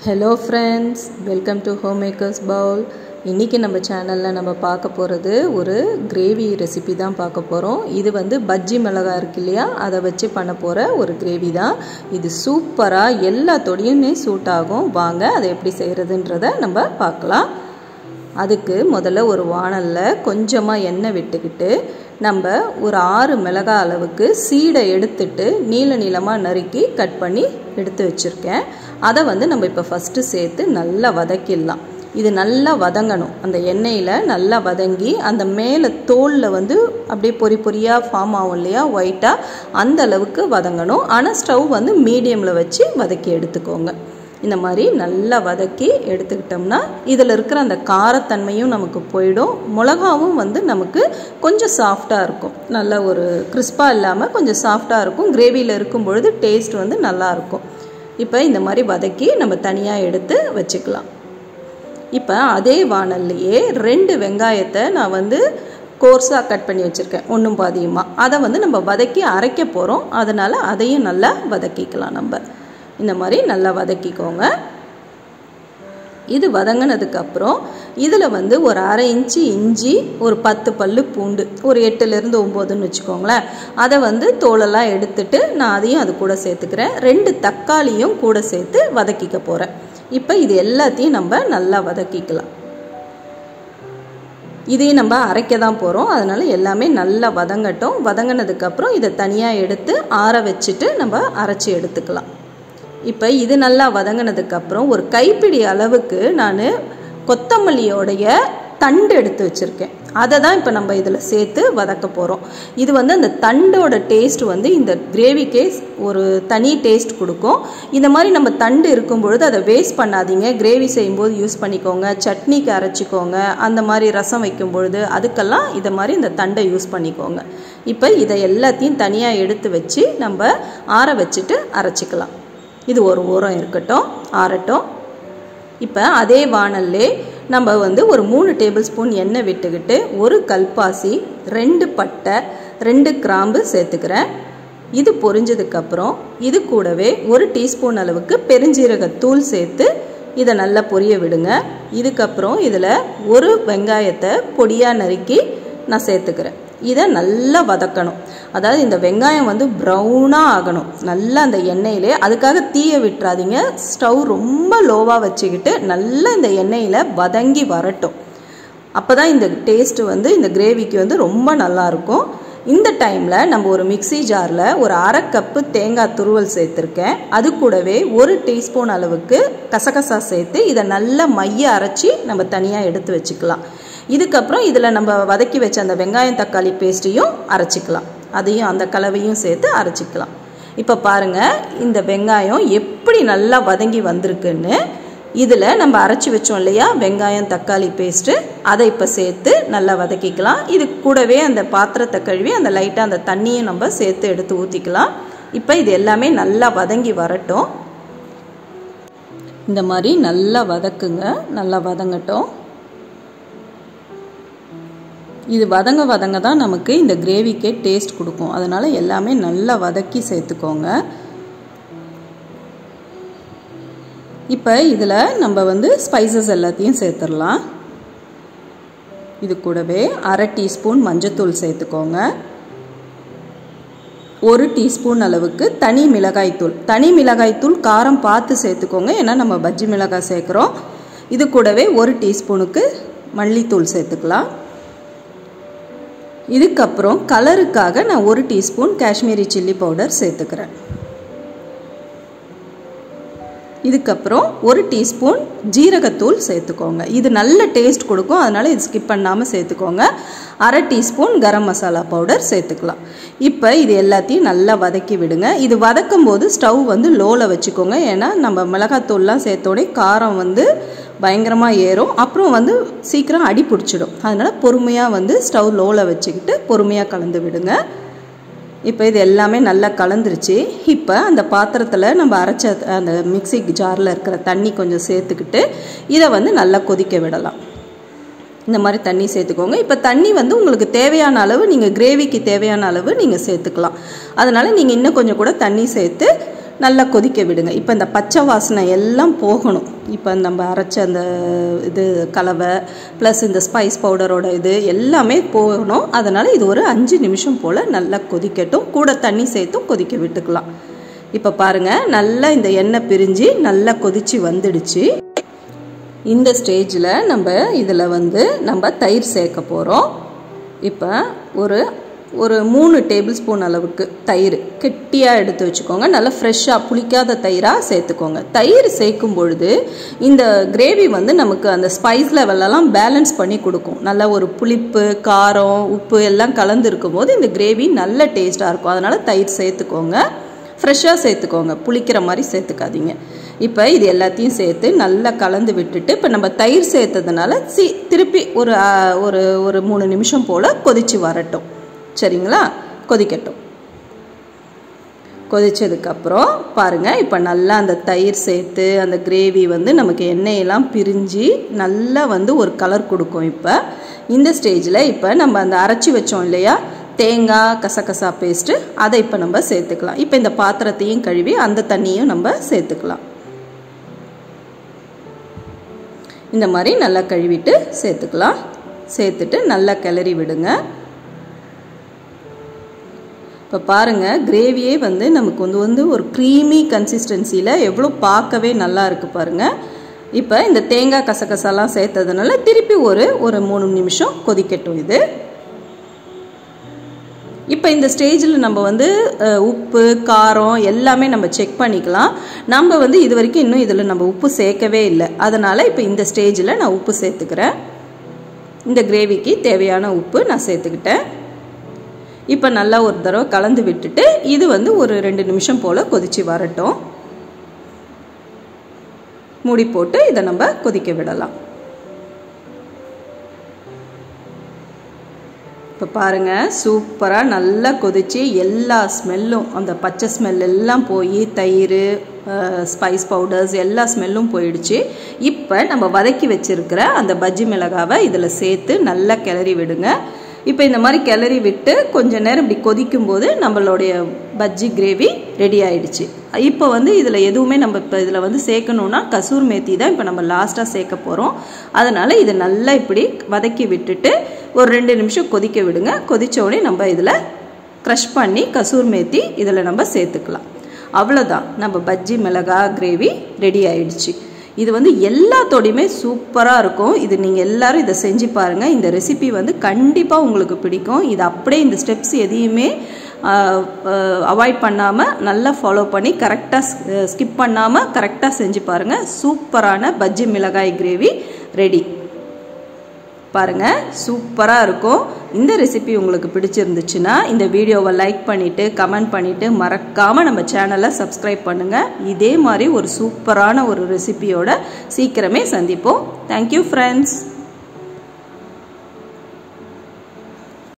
Hello friends, welcome to Homemakers Bowl. இன்னைக்கு நம்ம சேனல்ல நம்ம பார்க்க போறது ஒரு கிரேவி ரெசிபி தான் பார்க்க போறோம். இது வந்து பஜ்ஜி மிளகாய் இருக்கு இல்லையா, அதை வச்சு பண்ண போற ஒரு கிரேவி தான். இது சூப்பரா எல்லாத்தோடையுமே சூட் ஆகும். வாங்க அதை எப்படி செய்யறதுன்றத நம்ம பார்க்கலாம். அதுக்கு முதல்ல ஒரு வாணல்ல கொஞ்சமா எண்ணெய் விட்டுக்கிட்டு நம்ம ஒரு 6 மிளகாய் அளவுக்கு சீடை எடுத்துட்டு நீல நீளமா நறுக்கி கட் பண்ணி எடுத்து வச்சிருக்கேன். அதை வந்து நம்ம இப்போ ஃபர்ஸ்ட் சேர்த்து நல்லா வதக்கிடலாம். இது நல்லா வதங்கணும். அந்த எண்ணெயில் நல்லா வதங்கி அந்த மேலே தோலில் வந்து அப்படியே பொறி பொறியாக ஃபார்ம் ஆகும் இல்லையா, ஒயிட்டாக, அந்த அளவுக்கு வதங்கணும். ஆனால் ஸ்டவ் வந்து மீடியமில் வச்சு வதக்கி எடுத்துக்கோங்க. இந்த மாதிரி நல்லா வதக்கி எடுத்துக்கிட்டோம்னா இதில் இருக்கிற அந்த காரத்தன்மையும் நமக்கு போயிடும். மிளகாவும் வந்து நமக்கு கொஞ்சம் சாஃப்டாக இருக்கும். நல்ல ஒரு கிறிஸ்பாக இல்லாமல் கொஞ்சம் சாஃப்டாக இருக்கும். கிரேவியில் இருக்கும் பொழுது டேஸ்ட் வந்து நல்லாயிருக்கும். இப்போ இந்த மாதிரி வதக்கி நம்ம தனியாக எடுத்து வச்சுக்கலாம். இப்போ அதே வாணல்லையே 2 வெங்காயத்தை நான் வந்து கோர்ஸாக கட் பண்ணி வச்சுருக்கேன், ஒன்றும் பாதியுமாக. அதை வந்து நம்ம வதக்கி அரைக்க போகிறோம். அதனால் அதையும் நல்லா வதக்கிக்கலாம். நம்ம இந்த மாதிரி நல்லா வதக்கிக்கோங்க. இது வதங்கினதுக்கப்புறம் இதில் வந்து ஒரு 1/2 இன்ச்சு இஞ்சி, ஒரு 10 பல்லு பூண்டு, ஒரு 8லேருந்து 9ன்னு வச்சுக்கோங்களேன். அதை வந்து தோலெல்லாம் எடுத்துட்டு நான் அதையும் அது கூட சேர்த்துக்கிறேன். 2 தக்காளியும் கூட சேர்த்து வதக்கிக்க போகிறேன். இப்போ இது எல்லாத்தையும் நம்ம நல்லா வதக்கிக்கலாம். இதையும் நம்ம அரைக்க தான் போகிறோம். அதனால் எல்லாமே நல்லா வதங்கட்டும். வதங்கினதுக்கப்புறம் இதை தனியாக எடுத்து ஆற வச்சுட்டு நம்ம அரைச்சி எடுத்துக்கலாம். இப்போ இது நல்லா வதங்கினதுக்கப்புறம் ஒரு கைப்பிடி அளவுக்கு நான் கொத்தமல்லியோடைய தண்டு எடுத்து வச்சுருக்கேன். அதை தான் இப்போ நம்ம இதில் சேர்த்து வதக்க போகிறோம். இது வந்து அந்த தண்டோட டேஸ்ட் வந்து இந்த கிரேவிக்கே ஒரு தனி டேஸ்ட் கொடுக்கும். இந்த மாதிரி நம்ம தண்டு இருக்கும் பொழுது அதை வேஸ்ட் பண்ணாதீங்க. கிரேவி செய்யும்போது யூஸ் பண்ணிக்கோங்க, சட்னிக்கு அரைச்சிக்கோங்க, அந்த மாதிரி ரசம் வைக்கும் பொழுது அதுக்கெல்லாம் இதை மாதிரி இந்த தண்டை யூஸ் பண்ணிக்கோங்க. இப்போ இதை எல்லாத்தையும் தனியாக எடுத்து வச்சு நம்ம ஆற வச்சுட்டு அரைச்சிக்கலாம். இது ஒரு ஓரம் இருக்கட்டும், ஆறட்டும். இப்போ அதே வாணல்லே நம்ம வந்து ஒரு 3 டேபிள் ஸ்பூன் எண்ணெய் விட்டுக்கிட்டு ஒரு கல்பாசி, 2 பட்டை, 2 கிராம்பு சேர்த்துக்கிறேன். இது பொரிஞ்சதுக்கப்புறம் இது கூடவே 1 டீஸ்பூன் அளவுக்கு பெருஞ்சீரகத்தூள் சேர்த்து இதை நல்லா பொரிய விடுங்க. இதுக்கப்புறம் இதில் ஒரு வெங்காயத்தை பொடியாக நறுக்கி நான் சேர்த்துக்கிறேன். இதை நல்லா வதக்கணும். அதாவது இந்த வெங்காயம் வந்து ப்ரௌனாக ஆகணும் நல்லா அந்த எண்ணெயிலே. அதுக்காக தீயை விட்டுறாதீங்க. ஸ்டவ் ரொம்ப லோவாக வச்சுக்கிட்டு நல்லா இந்த எண்ணெயில் வதங்கி வரட்டும். அப்போ தான் இந்த டேஸ்ட்டு வந்து இந்த கிரேவிக்கு வந்து ரொம்ப நல்லாயிருக்கும். இந்த டைமில் நம்ம ஒரு மிக்சி ஜாரில் ஒரு 1/2 கப்பு தேங்காய் துருவல் சேர்த்துருக்கேன். அது கூடவே 1 டீஸ்பூன் அளவுக்கு கசகசா சேர்த்து இதை நல்லா மைய அரைச்சி நம்ம தனியாக எடுத்து வச்சுக்கலாம். இதுக்கப்புறம் இதில் நம்ம வதக்கி வச்ச அந்த வெங்காயம் தக்காளி பேஸ்ட்டையும் அரைச்சிக்கலாம். அதையும் அந்த கலவையும் சேர்த்து அரைச்சிக்கலாம். இப்போ பாருங்கள் இந்த வெங்காயம் எப்படி நல்லா வதங்கி வந்திருக்குன்னு. இதில் நம்ம அரைச்சி வச்சோம் இல்லையா வெங்காயம் தக்காளி பேஸ்ட்டு, அதை இப்போ சேர்த்து நல்லா வதக்கிக்கலாம். இது கூடவே அந்த பாத்திரத்தை கழுவி அந்த லைட்டாக அந்த தண்ணியும் நம்ம சேர்த்து எடுத்து ஊற்றிக்கலாம். இப்போ இது எல்லாமே நல்லா வதங்கி வரட்டும். இந்த மாதிரி நல்லா வதக்குங்க, நல்லா வதங்கட்டும். இது வதங்க வதங்க தான் நமக்கு இந்த கிரேவிக்கே டேஸ்ட் கொடுக்கும். அதனால் எல்லாமே நல்லா வதக்கி சேர்த்துக்கோங்க. இப்போ இதில் நம்ம வந்து ஸ்பைசஸ் எல்லாத்தையும் சேர்த்துடலாம். இது கூடவே 1/2 டீஸ்பூன் மஞ்சத்தூள் சேர்த்துக்கோங்க. 1 டீஸ்பூன் அளவுக்கு தனி மிளகாய்த்தூள். தனி மிளகாய்த்தூள் காரம் பார்த்து சேர்த்துக்கோங்க, ஏன்னா நம்ம பஜ்ஜி மிளகாய் சேர்க்குறோம். இது கூடவே 1 டீஸ்பூனுக்கு மல்லித்தூள் சேர்த்துக்கலாம். இதுக்கப்புறம் கலருக்காக நான் 1 டீஸ்பூன் காஷ்மீரி சில்லி பவுடர் சேர்த்துக்கிறேன். இதுக்கப்புறம் 1 டீஸ்பூன் ஜீரகத்தூள் சேர்த்துக்கோங்க. இது நல்ல டேஸ்ட் கொடுக்கும், அதனால் இது ஸ்கிப் பண்ணாமல் சேர்த்துக்கோங்க. 1/2 டீஸ்பூன் கரம் மசாலா பவுடர் சேர்த்துக்கலாம். இப்போ இது எல்லாத்தையும் நல்லா வதக்கி விடுங்க. இது வதக்கும் போது ஸ்டவ் வந்து லோவில் வச்சுக்கோங்க, ஏன்னா நம்ம மிளகாத்தூள்லாம் சேர்த்தோடனே காரம் வந்து பயங்கரமாக ஏறும், அப்புறம் வந்து சீக்கிரம் அடி பிடிச்சிடும். அதனால் பொறுமையாக வந்து ஸ்டவ் லோவில் வச்சுக்கிட்டு பொறுமையாக கலந்து விடுங்க. இப்போ இது எல்லாமே நல்லா கலந்துருச்சு. இப்போ அந்த பாத்திரத்தில் நம்ம அரைச்ச அந்த மிக்சி ஜாரில் இருக்கிற தண்ணி கொஞ்சம் சேர்த்துக்கிட்டு இதை வந்து நல்லா கொதிக்க விடலாம். இந்த மாதிரி தண்ணி சேர்த்துக்கோங்க. இப்போ தண்ணி வந்து உங்களுக்கு தேவையான அளவு, நீங்கள் கிரேவிக்கு தேவையான அளவு நீங்கள் சேர்த்துக்கலாம். அதனால் நீங்கள் இன்னும் கொஞ்சம் கூட தண்ணி சேர்த்து நல்லா கொதிக்க விடுங்க. இப்போ இந்த பச்சை வாசனை எல்லாம் போகணும். இப்போ நம்ம அரைச்ச அந்த இது கலவை ப்ளஸ் இந்த ஸ்பைஸ் பவுடரோட இது எல்லாமே போகணும். அதனால் இது ஒரு 5 நிமிஷம் போல் நல்லா கொதிக்கட்டும். கூட தண்ணி சேர்த்தும் கொதிக்க விட்டுக்கலாம். இப்போ பாருங்கள், நல்லா இந்த எண்ணெய் பிரிஞ்சு நல்லா கொதிச்சு வந்துடுச்சு. இந்த ஸ்டேஜில் நம்ம தயிர் சேர்க்க போகிறோம். இப்போ ஒரு 3 டேபிள் ஸ்பூன் அளவுக்கு தயிர் கெட்டியாக எடுத்து வச்சுக்கோங்க. நல்லா ஃப்ரெஷ்ஷாக புளிக்காத தயிராக சேர்த்துக்கோங்க. தயிர் சேர்க்கும் பொழுது இந்த கிரேவி நமக்கு அந்த ஸ்பைஸ் லெவலெல்லாம் பேலன்ஸ் பண்ணி கொடுக்கும். நல்லா ஒரு புளிப்பு, காரம், உப்பு எல்லாம் கலந்து இருக்கும்போது இந்த கிரேவி நல்ல டேஸ்ட்டாக இருக்கும். அதனால் தயிர் சேர்த்துக்கோங்க. ஃப்ரெஷ்ஷாக சேர்த்துக்கோங்க, புளிக்கிற மாதிரி சேர்த்துக்காதீங்க. இப்போ இது எல்லாத்தையும் சேர்த்து நல்லா கலந்து விட்டுட்டு, இப்போ நம்ம தயிர் சேர்த்ததுனால திருப்பி ஒரு 3 நிமிஷம் போல் கொதிச்சு வரட்டும். சரிங்களா? கொதிக்கட்டும். கொதிச்சதுக்கப்புறம் பாருங்கள், இப்போ நல்லா அந்த தயிர் சேர்த்து அந்த கிரேவி நமக்கு எண்ணெயெல்லாம் பிரிஞ்சு நல்லா ஒரு கலர் கொடுக்கும். இப்போ இந்த ஸ்டேஜில் இப்போ நம்ம அந்த அரைச்சி வச்சோம் இல்லையா தேங்காய் கசகசா பேஸ்ட்டு, அதை இப்போ நம்ம சேர்த்துக்கலாம். இப்போ இந்த பாத்திரத்தையும் கழுவி அந்த தண்ணியும் நம்ம சேர்த்துக்கலாம். இந்த மாதிரி நல்லா கழுவிட்டு சேர்த்துக்கலாம். சேர்த்துட்டு நல்லா கிளறி விடுங்க. இப்போ பாருங்கள், கிரேவியே நமக்கு ஒரு க்ரீமி கன்சிஸ்டன்சியில் எவ்வளோ பார்க்கவே நல்லா இருக்குது பாருங்கள். இப்போ இந்த தேங்காய் கசகசாலாம் சேர்த்ததுனால திருப்பி ஒரு 3 நிமிஷம் கொதிக்கட்டும் இது. இப்போ இந்த ஸ்டேஜில் நம்ம உப்பு, காரம் எல்லாமே நம்ம செக் பண்ணிக்கலாம். நம்ம இது வரைக்கும் இன்னும் இதில் நம்ம உப்பு சேர்க்கவே இல்லை. அதனால் இப்போ இந்த ஸ்டேஜில் நான் உப்பு சேர்த்துக்கிறேன். இந்த கிரேவிக்கு தேவையான உப்பு நான் சேர்த்துக்கிட்டேன். இப்போ நல்லா ஒரு தடவை கலந்து விட்டுட்டு இது ஒரு 2 நிமிஷம் போல் கொதிச்சு வரட்டும். மூடி போட்டு இதை நம்ம கொதிக்க விடலாம். இப்போ பாருங்கள், சூப்பராக நல்லா கொதிச்சு எல்லா ஸ்மெல்லும், அந்த பச்சை ஸ்மெல் எல்லாம் போய் தயிர், ஸ்பைஸ் பவுடர்ஸ் எல்லா ஸ்மெல்லும் போயிடுச்சு. இப்போ நம்ம வதக்கி வச்சுருக்கிற அந்த பஜ்ஜி மிளகாவை இதில் சேர்த்து நல்லா கிளறி விடுங்க. இப்போ இந்த மாதிரி கிளறி விட்டு கொஞ்சம் நேரம் இப்படி கொதிக்கும் போது நம்மளுடைய பஜ்ஜி கிரேவி ரெடி ஆயிடுச்சு. இப்போ இதில் எதுவுமே நம்ம இப்போ இதில் சேர்க்கணுன்னா கசூர் மேத்தி தான் இப்போ நம்ம லாஸ்ட்டாக சேர்க்க போகிறோம். அதனால் இதை நல்லா இப்படி வதக்கி விட்டுட்டு ஒரு 2 நிமிஷம் கொதிக்க விடுங்க. கொதித்தோடனே நம்ம இதில் க்ரஷ் பண்ணி கசூர் மேத்தி இதில் நம்ம சேர்த்துக்கலாம். அவ்வளோதான், நம்ம பஜ்ஜி மிளகாய் கிரேவி ரெடி ஆயிடுச்சு. இது எல்லாத்தோடையுமே சூப்பராக இருக்கும். இது நீங்கள் எல்லோரும் இதை செஞ்சு பாருங்கள். இந்த ரெசிபி கண்டிப்பாக உங்களுக்கு பிடிக்கும். இது அப்படியே இந்த ஸ்டெப்ஸ் எதையுமே அவாய்ட் பண்ணாமல் நல்லா ஃபாலோ பண்ணி கரெக்டாக ஸ்கிப் பண்ணாமல் கரெக்டாக செஞ்சு பாருங்கள். சூப்பரான பஜ்ஜி மிளகாய் கிரேவி ரெடி. பாருங்கள், சூப்பராக இருக்கும். இந்த ரெசிபி உங்களுக்கு பிடிச்சிருந்துச்சுன்னா இந்த வீடியோவை லைக் பண்ணிவிட்டு கமெண்ட் பண்ணிவிட்டு மறக்காமல் நம்ம சேனலை சப்ஸ்கிரைப் பண்ணுங்கள். இதே மாதிரி ஒரு சூப்பரான ஒரு ரெசிபியோட சீக்கிரமே சந்திப்போம். Thank you friends.